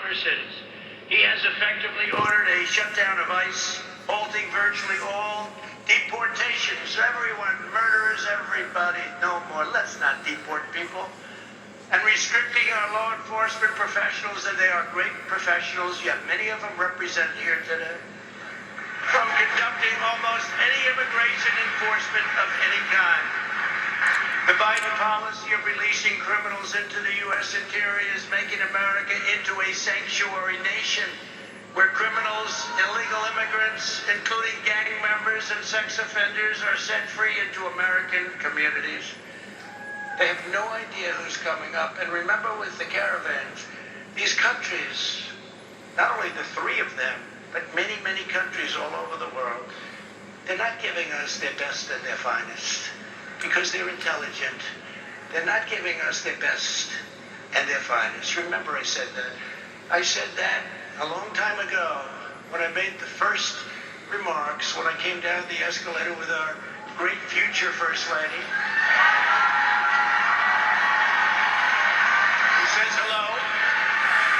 our cities. He has effectively ordered a shutdown of ICE, halting virtually all deportations. Everyone, murderers, everybody, no more. Let's not deport people. And restricting our law enforcement professionals, and they are great professionals. You have many of them represented here today. From conducting almost any immigration enforcement of any kind. The Biden policy of releasing criminals into the U.S. interior is making America into a sanctuary nation where criminals, illegal immigrants, including gang members and sex offenders, are set free into American communities. They have no idea who's coming up. And remember, with the caravans, these countries, not only the three of them, but many, many countries all over the world, they're not giving us their best and their finest because they're intelligent. They're not giving us their best and their finest. Remember, I said that. I said that a long time ago when I made the first remarks when I came down the escalator with our great future First Lady. Who says hello.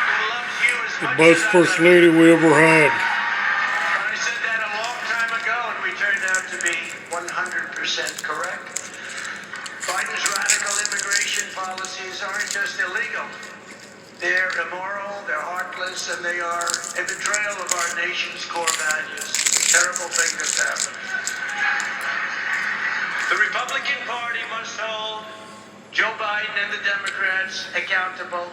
Who loves you as much The best First Lady we ever had. I said that a long time ago, and we turned out to be 100% correct. Biden's radical immigration policies aren't just illegal. They're immoral, they're heartless, and they are a betrayal of our nation's core values. Terrible thing that's happened. The Republican Party must hold Joe Biden and the Democrats accountable.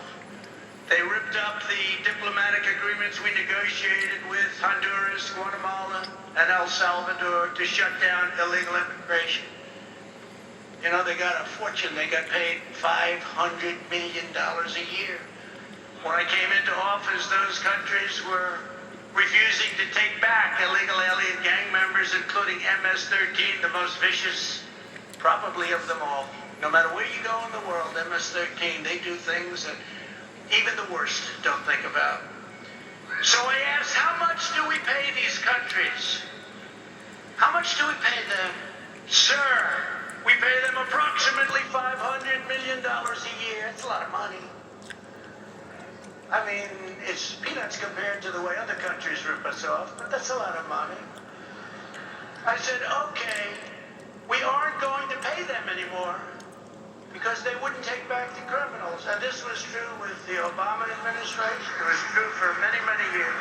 They ripped up the diplomatic agreements we negotiated with Honduras, Guatemala, and El Salvador to shut down illegal immigration. You know, they got a fortune. They got paid $500 million a year. When I came into office, those countries were refusing to take back illegal alien gang members, including MS-13, the most vicious, probably of them all. No matter where you go in the world, MS-13, they do things that even the worst don't think about. So I asked, how much do we pay these countries? How much do we pay them? Sir, we pay them approximately $500 million a year. It's a lot of money. I mean, it's peanuts compared to the way other countries rip us off, but that's a lot of money. I said, okay, we aren't going to pay them anymore because they wouldn't take back the criminals. And this was true with the Obama administration. It was true for many, many years.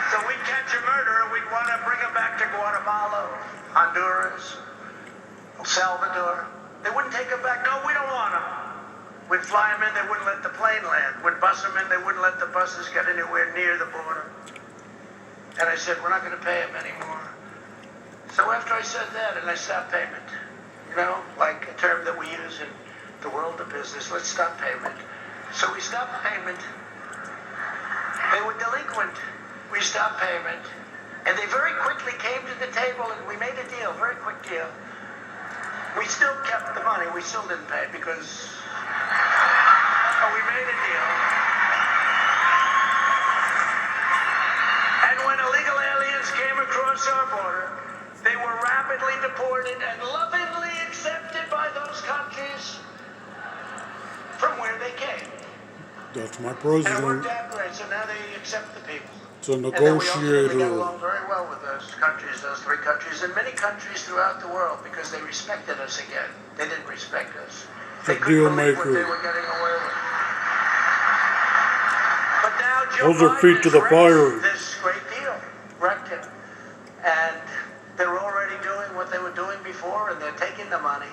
So we'd catch a murderer, we'd want to bring him back to Guatemala, Honduras, El Salvador. They wouldn't take him back. No, we don't want him. We'd fly them in, they wouldn't let the plane land. We'd bus them in, they wouldn't let the buses get anywhere near the border. And I said, we're not going to pay them anymore. So after I said that, and I stopped payment, you know, like a term that we use in the world of business, let's stop payment. So we stopped payment. They were delinquent. We stopped payment. And they very quickly came to the table and we made a deal, very quick deal. We still kept the money, we still didn't pay because we made a deal. And when illegal aliens came across our border, they were rapidly deported and lovingly accepted by those countries from where they came. That's my And it president. worked out great, so now they accept the people. It's a And then we ultimately got negotiator. along very well with those countries, those three countries, and many countries throughout the world because they respected us again. They didn't respect us. They A couldn't deal believe what they maker. were getting away with. But now Joe Hold their feet Biden to the has fire. wrecked this great deal, wrecked it. And they're already doing what they were doing before, and they're taking the money.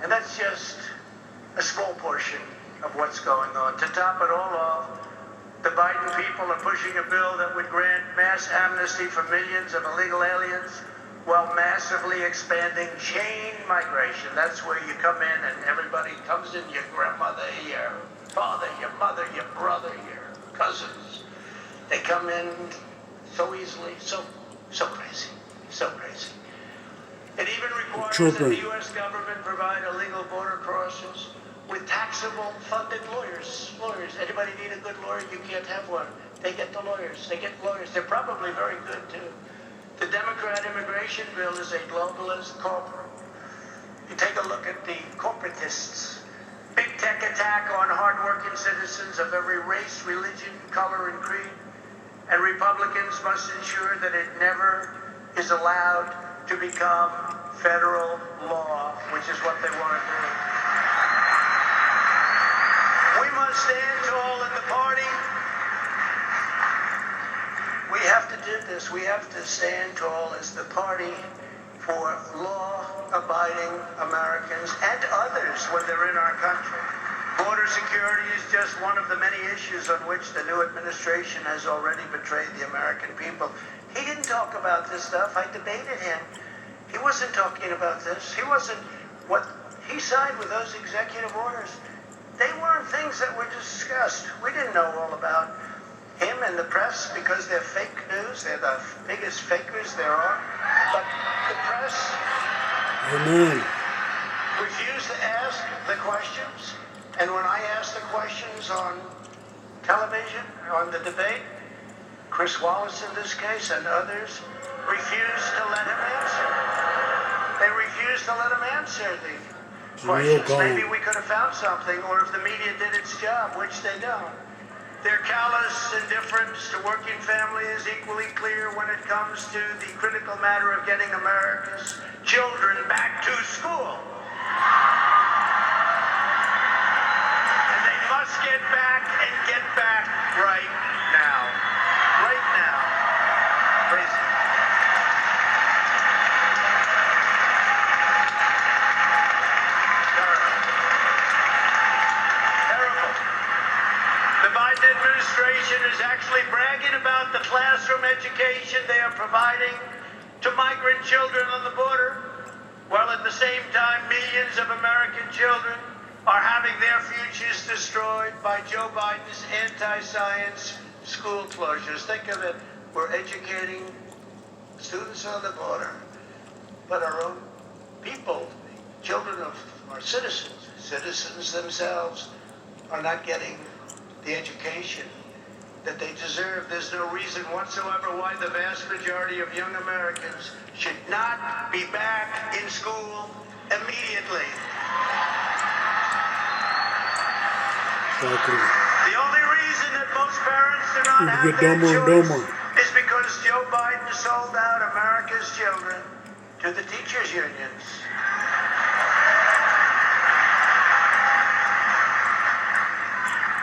And that's just a small portion of what's going on. To top it all off, the Biden people are pushing a bill that would grant mass amnesty for millions of illegal aliens while massively expanding chain migration. That's where you come in and everybody comes in, your grandmother, your father, your mother, your brother, your cousins. They come in so easily, so crazy, so crazy. It even requires that the U.S. government provide illegal border crossers with taxable funded lawyers. Anybody need a good lawyer? You can't have one. They get the lawyers. They get lawyers. They're probably very good too. The Democrat immigration bill is a globalist corporate. You take a look at the corporatists. big tech attack on hardworking citizens of every race, religion, color, and creed. And Republicans must ensure that it never is allowed to become federal law, which is what they want to do. We must stand tall in the party. We have to do this. We have to stand tall as the party for law-abiding Americans and others when they're in our country. Border security is just one of the many issues on which the new administration has already betrayed the American people. He didn't talk about this stuff. I debated him. He wasn't talking about this. He signed with those executive orders. They weren't things that were discussed. We didn't know all about him and the press because they're fake news. They're the biggest fakers there are. But the press refused to ask the questions. And when I asked the questions on television, on the debate, Chris Wallace in this case and others refused to let him answer. They refused to let him answer the questions. Maybe we could have found something, or if the media did its job, which they don't. Their callous indifference to working family is equally clear when it comes to the critical matter of getting America's children back to school. And they must get back and get back right now. Right now. Crazy. The Biden administration is actually bragging about the classroom education they are providing to migrant children on the border, while at the same time millions of American children are having their futures destroyed by Joe Biden's anti-science school closures. Think of it, we're educating students on the border, but our own people, children of our citizens themselves, are not getting the education that they deserve. There's no reason whatsoever why the vast majority of young Americans should not be back in school immediately. Exactly. The only reason that most parents do not have Get that dumber and choice dumber. is because Joe Biden sold out America's children to the teachers' unions.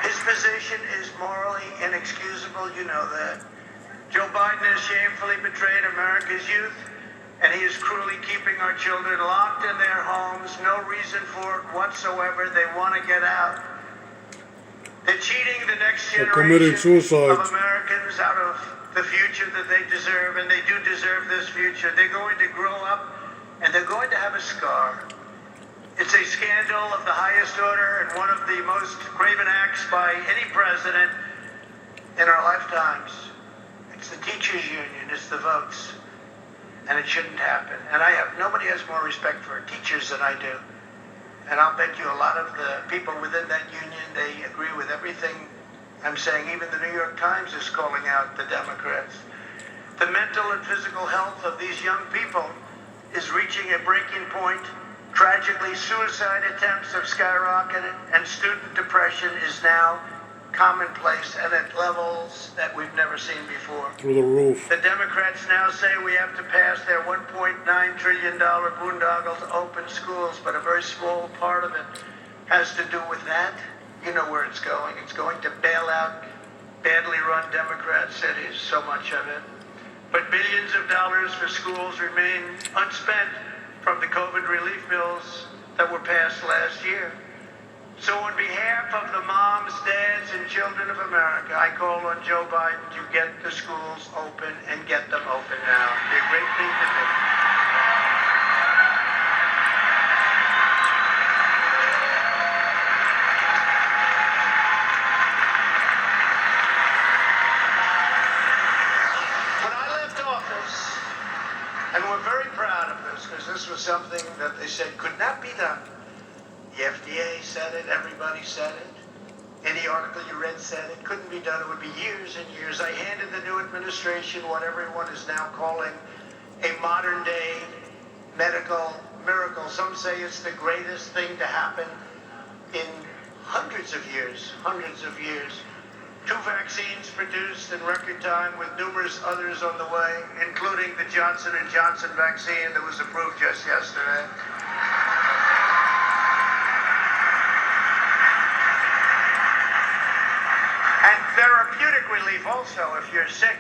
His position is morally inexcusable, you know that. Joe Biden has shamefully betrayed America's youth, and he is cruelly keeping our children locked in their homes. No reason for it whatsoever. They want to get out. They're cheating the next They're committing generation suicide. of Americans out of the future that they deserve, and they do deserve this future. They're going to grow up, and they're going to have a scar. It's a scandal of the highest order and one of the most graven acts by any president in our lifetimes. It's the teachers' union, it's the votes, and it shouldn't happen. And nobody has more respect for teachers than I do. And I'll bet you a lot of the people within that union, they agree with everything I'm saying. Even the New York Times is calling out the Democrats. The mental and physical health of these young people is reaching a breaking point. Tragically, suicide attempts have skyrocketed, and student depression is now commonplace and at levels that we've never seen before. Through the roof. The Democrats now say we have to pass their $1.9 trillion boondoggle to open schools, but a very small part of it has to do with that. You know where it's going. It's going to bail out badly run Democrat cities, so much of it. But billions of dollars for schools remain unspent from the COVID relief bills that were passed last year. So on behalf of the moms, dads, and children of America, I call on Joe Biden to get the schools open and get them open now. It'd be a great thing to do. When I left office, and we're very proud of this because this was something that they said could not be done. The FDA said it, everybody said it. Any article you read said it couldn't be done. It would be years and years. I handed the new administration what everyone is now calling a modern day medical miracle. Some say it's the greatest thing to happen in hundreds of years. 2 vaccines produced in record time with numerous others on the way, including the Johnson & Johnson vaccine that was approved just yesterday. And therapeutic relief also if you're sick.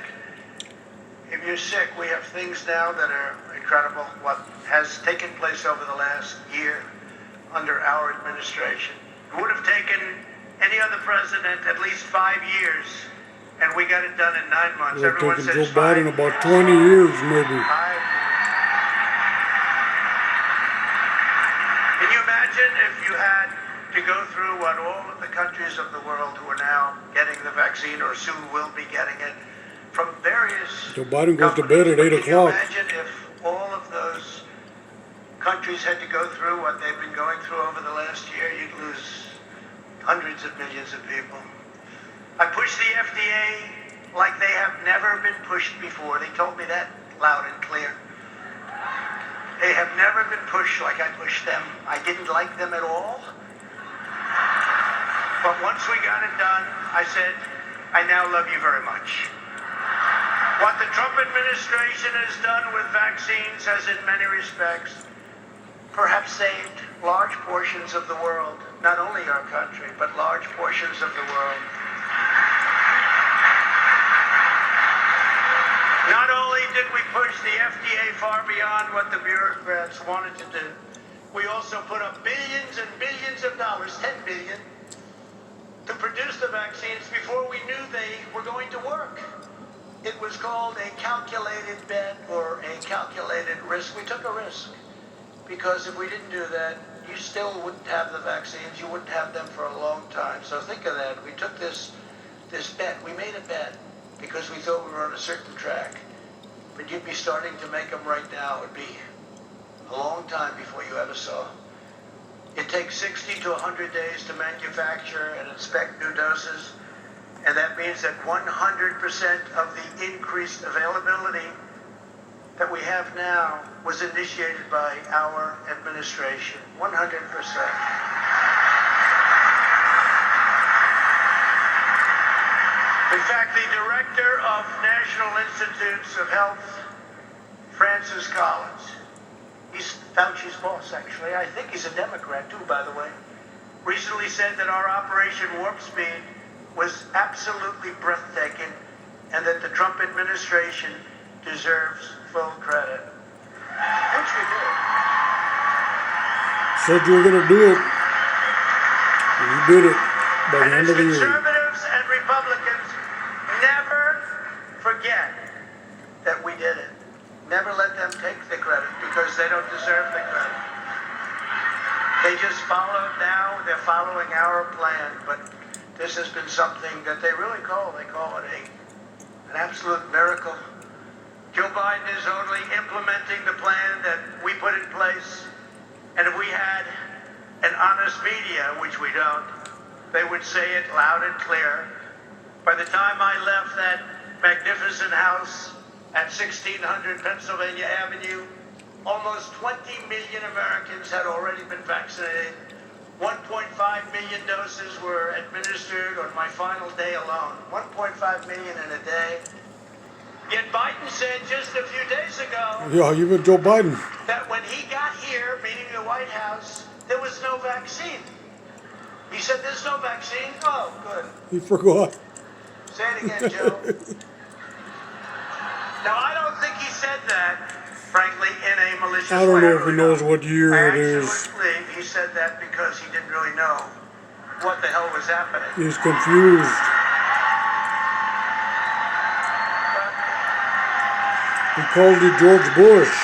If you're sick, we have things now that are incredible. What has taken place over the last year under our administration. It would have taken any other president at least 5 years, and we got it done in 9 months. It'll Everyone take says Joe 5 Biden years. about 20 years, maybe. Can you imagine if you had to go through what all of the countries of the world who are now getting the vaccine or soon will be getting it from various Joe Biden goes to bed at 8 Can you o'clock. imagine if all of those countries had to go through what they've been going through over the last year? You'd lose hundreds of millions of people. I pushed the FDA like they have never been pushed before. They told me that loud and clear. They have never been pushed like I pushed them. I didn't like them at all. But once we got it done, I said, I now love you very much. What the Trump administration has done with vaccines has in many respects perhaps saved large portions of the world, not only our country, but large portions of the world. Not only did we push the FDA far beyond what the bureaucrats wanted to do, we also put up billions and billions of dollars, 10 billion, to produce the vaccines before we knew they were going to work. It was called a calculated bet or a calculated risk. We took a risk because if we didn't do that, you still wouldn't have the vaccines. You wouldn't have them for a long time. So think of that. We took this bet. We made a bet because we thought we were on a certain track. But you'd be starting to make them right now. It'd be a long time before you ever saw. It takes 60 to 100 days to manufacture and inspect new doses. And that means that 100% of the increased availability that we have now was initiated by our administration. 100%. In fact, the director of National Institutes of Health, Francis Collins, he's Fauci's boss, actually. I think he's a Democrat, too, by the way. Recently said that our Operation Warp Speed was absolutely breathtaking and that the Trump administration deserves full credit. Which we did. Said you were going to do it. And you did it by the end of the year. Conservatives and Republicans never forget that we did it. Never let them take the credit because they don't deserve the credit. They just followed now, they're following our plan, but this has been something that they really call it an absolute miracle. Joe Biden is only implementing the plan that we put in place. And if we had an honest media, which we don't, they would say it loud and clear. By the time I left that magnificent house at 1600 Pennsylvania Avenue, almost 20 million Americans had already been vaccinated. 1.5 million doses were administered on my final day alone. 1.5 million in a day. Yet Biden said just a few days ago Yeah, even Joe Biden. that when he got here, meaning the White House, there was no vaccine. He said, there's no vaccine? Oh, good. He forgot. Say it again, Joe. Now, I don't think he said that, frankly, in a malicious way. I don't know if he really knows don't. what year I it is. actually believe he said that because he didn't really know what the hell was happening. He's confused. He called it George Bush.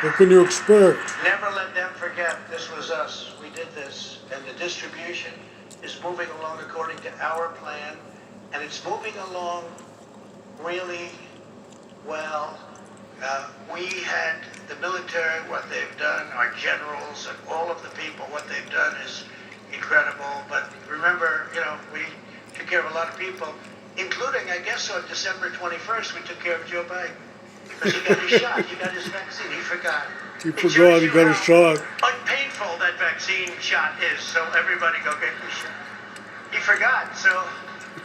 What can you expect? Never let them forget this was us. We did this. And the distribution is moving along according to our plan. And it's moving along really well. We had the military, what they've done, our generals and all of the people, what they've done is incredible. But remember, we took care of a lot of people, including, I guess, on December 21st, we took care of Joe Biden. Because he got his shot, he got his vaccine, he forgot. He forgot he got his shot. Unpainful that vaccine shot is, so everybody go get your shot. He forgot, so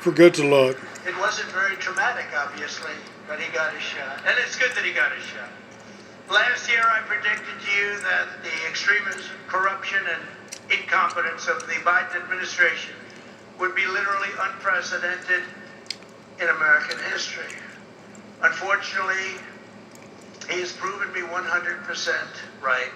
Forgets a lot. it wasn't very traumatic, obviously, but he got his shot. And it's good that he got his shot. Last year, I predicted to you that the extremism, corruption, and incompetence of the Biden administration would be literally unprecedented in American history. Unfortunately, he has proven me 100% right.